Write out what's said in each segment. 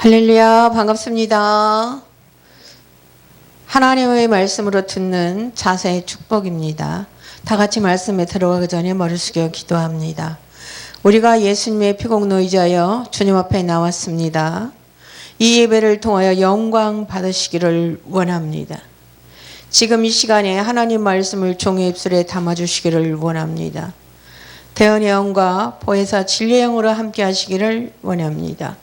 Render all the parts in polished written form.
할렐루야, 반갑습니다. 하나님의 말씀으로 듣는 자세의 축복입니다. 다 같이 말씀에 들어가기 전에 머리 숙여 기도합니다. 우리가 예수님의 피공로 의지하여 주님 앞에 나왔습니다. 이 예배를 통하여 영광 받으시기를 원합니다. 지금 이 시간에 하나님 말씀을 종의 입술에 담아주시기를 원합니다. 대언의 영과 보혜사 진리의 영으로 함께 하시기를 원합니다.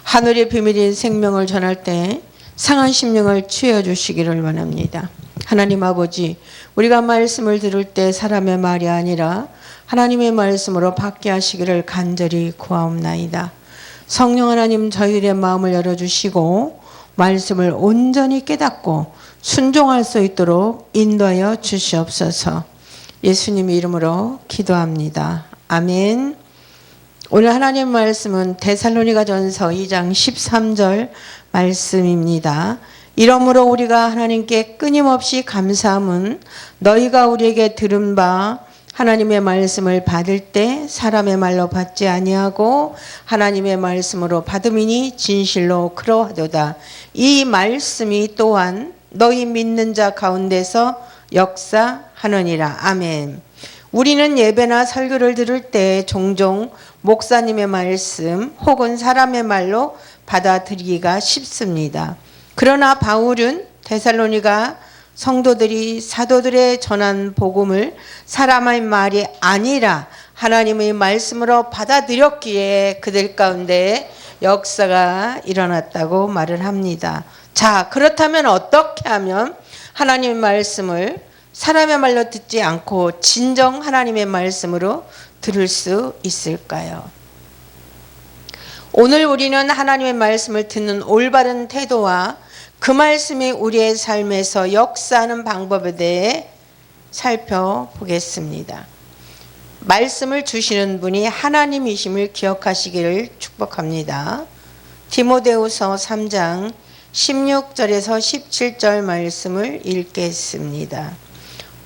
하늘의 비밀인 생명을 전할 때 상한 심령을 취해 주시기를 원합니다. 하나님 아버지, 우리가 말씀을 들을 때 사람의 말이 아니라 하나님의 말씀으로 받게 하시기를 간절히 구하옵나이다. 성령 하나님, 저희들의 마음을 열어주시고 말씀을 온전히 깨닫고 순종할 수 있도록 인도하여 주시옵소서. 예수님 이름으로 기도합니다. 아멘. 오늘 하나님 말씀은 데살로니가전서 2장 13절 말씀입니다. 이러므로 우리가 하나님께 끊임없이 감사함은 너희가 우리에게 들은 바 하나님의 말씀을 받을 때 사람의 말로 받지 아니하고 하나님의 말씀으로 받음이니 진실로 그러하도다. 이 말씀이 또한 너희 믿는 자 가운데서 역사하느니라. 아멘. 우리는 예배나 설교를 들을 때 종종 목사님의 말씀 혹은 사람의 말로 받아들이기가 쉽습니다. 그러나 바울은 데살로니가 성도들이 사도들의 전한 복음을 사람의 말이 아니라 하나님의 말씀으로 받아들였기에 그들 가운데 역사가 일어났다고 말을 합니다. 자, 그렇다면 어떻게 하면 하나님의 말씀을 사람의 말로 듣지 않고 진정 하나님의 말씀으로 들을 수 있을까요? 오늘 우리는 하나님의 말씀을 듣는 올바른 태도와 그 말씀이 우리의 삶에서 역사하는 방법에 대해 살펴보겠습니다. 말씀을 주시는 분이 하나님이심을 기억하시기를 축복합니다. 디모데후서 3장 16절에서 17절 말씀을 읽겠습니다.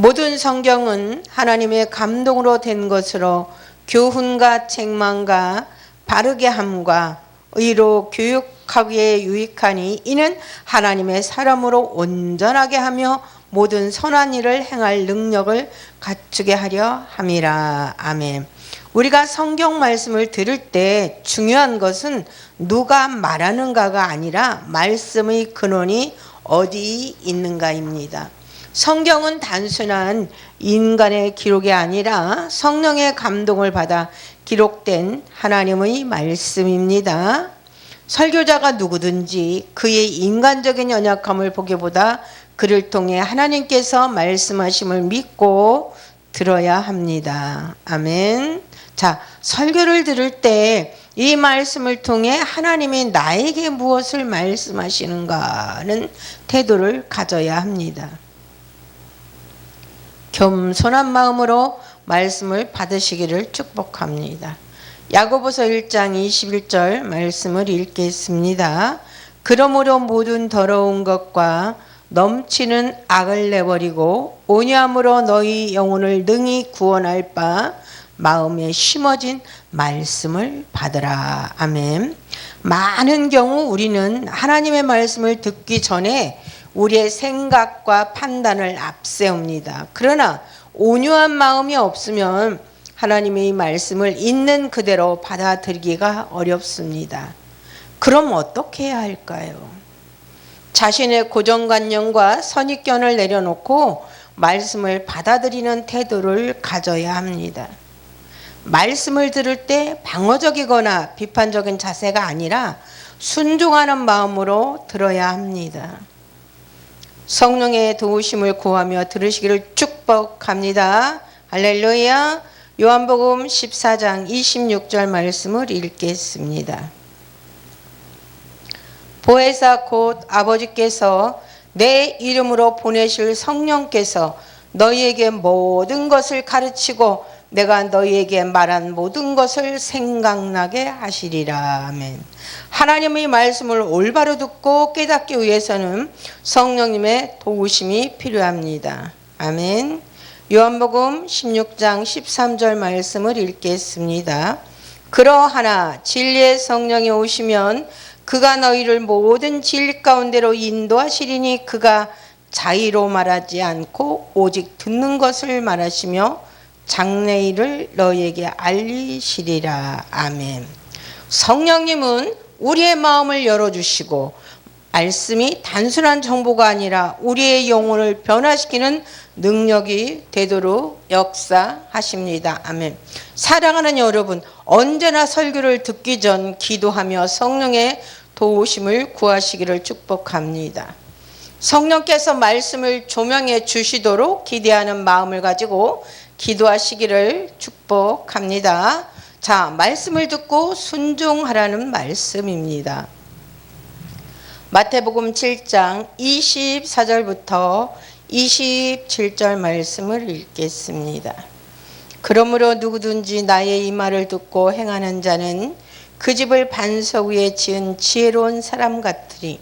모든 성경은 하나님의 감동으로 된 것으로 교훈과 책망과 바르게 함과 의로 교육하기에 유익하니 이는 하나님의 사람으로 온전하게 하며 모든 선한 일을 행할 능력을 갖추게 하려 함이라. 아멘. 우리가 성경 말씀을 들을 때 중요한 것은 누가 말하는가가 아니라 말씀의 근원이 어디 있는가입니다. 성경은 단순한 인간의 기록이 아니라 성령의 감동을 받아 기록된 하나님의 말씀입니다. 설교자가 누구든지 그의 인간적인 연약함을 보기보다 그를 통해 하나님께서 말씀하심을 믿고 들어야 합니다. 아멘. 자, 설교를 들을 때 이 말씀을 통해 하나님이 나에게 무엇을 말씀하시는가는 태도를 가져야 합니다. 겸손한 마음으로 말씀을 받으시기를 축복합니다. 야고보서 1장 21절 말씀을 읽겠습니다. 그러므로 모든 더러운 것과 넘치는 악을 내버리고 온유함으로 너희 영혼을 능히 구원할 바 마음에 심어진 말씀을 받으라. 아멘. 많은 경우 우리는 하나님의 말씀을 듣기 전에 우리의 생각과 판단을 앞세웁니다. 그러나 온유한 마음이 없으면 하나님의 말씀을 있는 그대로 받아들이기가 어렵습니다. 그럼 어떻게 해야 할까요? 자신의 고정관념과 선입견을 내려놓고 말씀을 받아들이는 태도를 가져야 합니다. 말씀을 들을 때 방어적이거나 비판적인 자세가 아니라 순종하는 마음으로 들어야 합니다. 성령의 도우심을 구하며 들으시기를 축복합니다. 할렐루야. 요한복음 14장 26절 말씀을 읽겠습니다. 보혜사 곧 아버지께서 내 이름으로 보내실 성령께서 너희에게 모든 것을 가르치고 내가 너희에게 말한 모든 것을 생각나게 하시리라. 아멘. 하나님의 말씀을 올바로 듣고 깨닫기 위해서는 성령님의 도우심이 필요합니다. 아멘. 요한복음 16장 13절 말씀을 읽겠습니다. 그러하나 진리의 성령이 오시면 그가 너희를 모든 진리 가운데로 인도하시리니 그가 자의로 말하지 않고 오직 듣는 것을 말하시며 장래일을 너희에게 알리시리라. 아멘. 성령님은 우리의 마음을 열어주시고 말씀이 단순한 정보가 아니라 우리의 영혼을 변화시키는 능력이 되도록 역사하십니다. 아멘. 사랑하는 여러분, 언제나 설교를 듣기 전 기도하며 성령의 도우심을 구하시기를 축복합니다. 성령께서 말씀을 조명해 주시도록 기대하는 마음을 가지고 기도하시기를 축복합니다. 자, 말씀을 듣고 순종하라는 말씀입니다. 마태복음 7장 24절부터 27절 말씀을 읽겠습니다. 그러므로 누구든지 나의 이 말을 듣고 행하는 자는 그 집을 반석 위에 지은 지혜로운 사람 같으니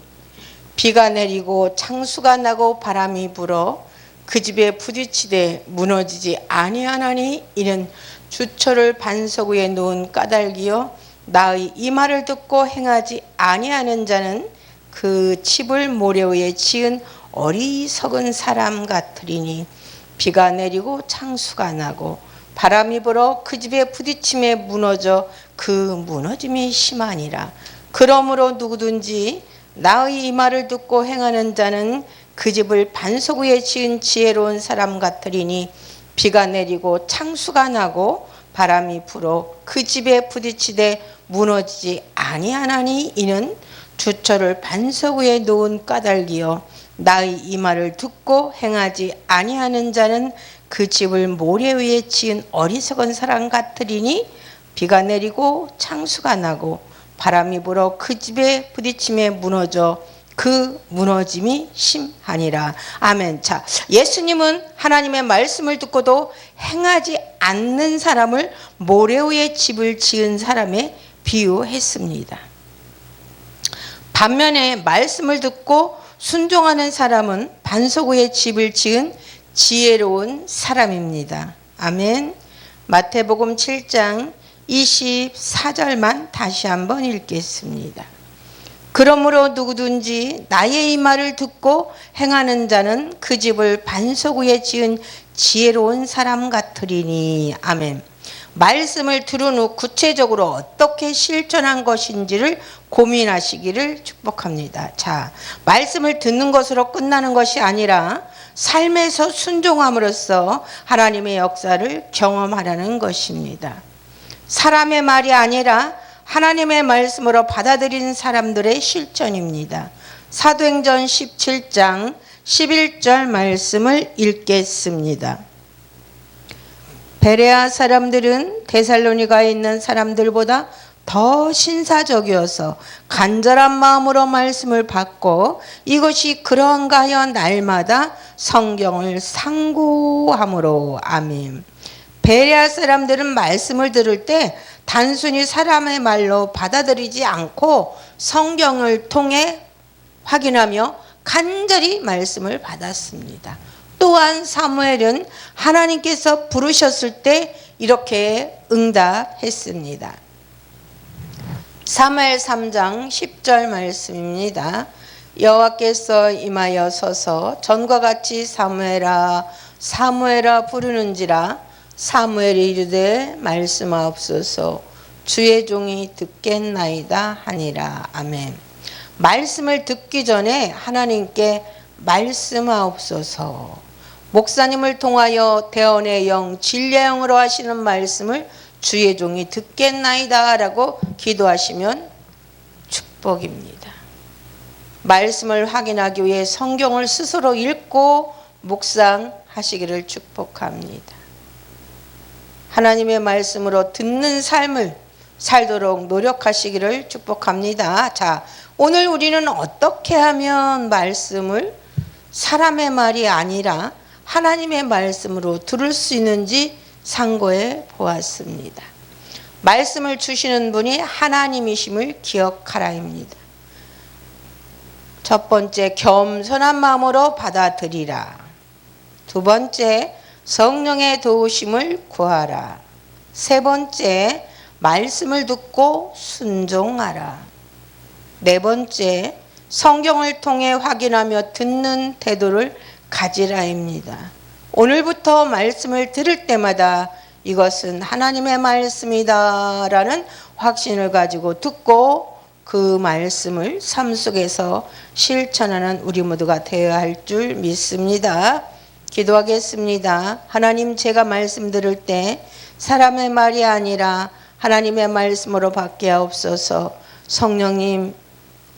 비가 내리고 창수가 나고 바람이 불어 그 집에 부딪히되 무너지지 아니하나니 이는 주철을 반석 위에 놓은 까닭이요 나의 이 말을 듣고 행하지 아니하는 자는 그 집을 모래 위에 지은 어리석은 사람 같으리니 비가 내리고 창수가 나고 바람이 불어 그 집에 부딪힘에 무너져 그 무너짐이 심하니라. 그러므로 누구든지 나의 이 말을 듣고 행하는 자는 그 집을 반석 위에 지은 지혜로운 사람 같으리니 비가 내리고 창수가 나고 바람이 불어 그 집에 부딪히되 무너지지 아니하나니 이는 주철을 반석 위에 놓은 까닭이요 나의 이 말을 듣고 행하지 아니하는 자는 그 집을 모래 위에 지은 어리석은 사람 같으리니 비가 내리고 창수가 나고 바람이 불어 그 집에 부딪힘에 무너져 그 무너짐이 심하니라. 아멘. 자, 예수님은 하나님의 말씀을 듣고도 행하지 않는 사람을 모래 위에 집을 지은 사람에 비유했습니다. 반면에 말씀을 듣고 순종하는 사람은 반석 위에 집을 지은 지혜로운 사람입니다. 아멘. 마태복음 7장 24절만 다시 한번 읽겠습니다. 그러므로 누구든지 나의 이 말을 듣고 행하는 자는 그 집을 반석 위에 지은 지혜로운 사람 같으리니. 아멘. 말씀을 들은 후 구체적으로 어떻게 실천한 것인지를 고민하시기를 축복합니다. 자, 말씀을 듣는 것으로 끝나는 것이 아니라 삶에서 순종함으로써 하나님의 역사를 경험하라는 것입니다. 사람의 말이 아니라 하나님의 말씀으로 받아들인 사람들의 실천입니다. 사도행전 17장 11절 말씀을 읽겠습니다. 베레아 사람들은 데살로니가에 있는 사람들보다 더 신사적이어서 간절한 마음으로 말씀을 받고 이것이 그러한가 하여 날마다 성경을 상고함으로. 아멘. 베레아 사람들은 말씀을 들을 때 단순히 사람의 말로 받아들이지 않고 성경을 통해 확인하며 간절히 말씀을 받았습니다. 또한 사무엘은 하나님께서 부르셨을 때 이렇게 응답했습니다. 사무엘 3장 10절 말씀입니다. 여호와께서 임하여 서서 전과 같이 사무엘아 사무엘아 부르는지라 사무엘이 이르되 말씀하옵소서 주의 종이 듣겠나이다 하니라. 아멘. 말씀을 듣기 전에 하나님께 말씀하옵소서. 목사님을 통하여 대언의 영 진리의 영으로 하시는 말씀을 주의 종이 듣겠나이다 라고 기도하시면 축복입니다. 말씀을 확인하기 위해 성경을 스스로 읽고 묵상하시기를 축복합니다. 하나님의 말씀으로 듣는 삶을 살도록 노력하시기를 축복합니다. 자, 오늘 우리는 어떻게 하면 말씀을 사람의 말이 아니라 하나님의 말씀으로 들을 수 있는지 상고해 보았습니다. 말씀을 주시는 분이 하나님이심을 기억하라입니다. 첫 번째, 겸손한 마음으로 받아들이라. 두 번째, 성령의 도우심을 구하라. 세 번째, 말씀을 듣고 순종하라. 네 번째, 성경을 통해 확인하며 듣는 태도를 가지라입니다. 오늘부터 말씀을 들을 때마다 이것은 하나님의 말씀이다 라는 확신을 가지고 듣고 그 말씀을 삶 속에서 실천하는 우리 모두가 되어야 할 줄 믿습니다. 기도하겠습니다. 하나님, 제가 말씀 들을 때 사람의 말이 아니라 하나님의 말씀으로 받게 하옵소서. 성령님,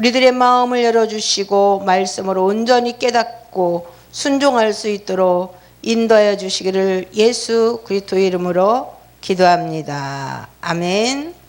우리들의 마음을 열어주시고 말씀으로 온전히 깨닫고 순종할 수 있도록 인도하여 주시기를 예수 그리스도의 이름으로 기도합니다. 아멘.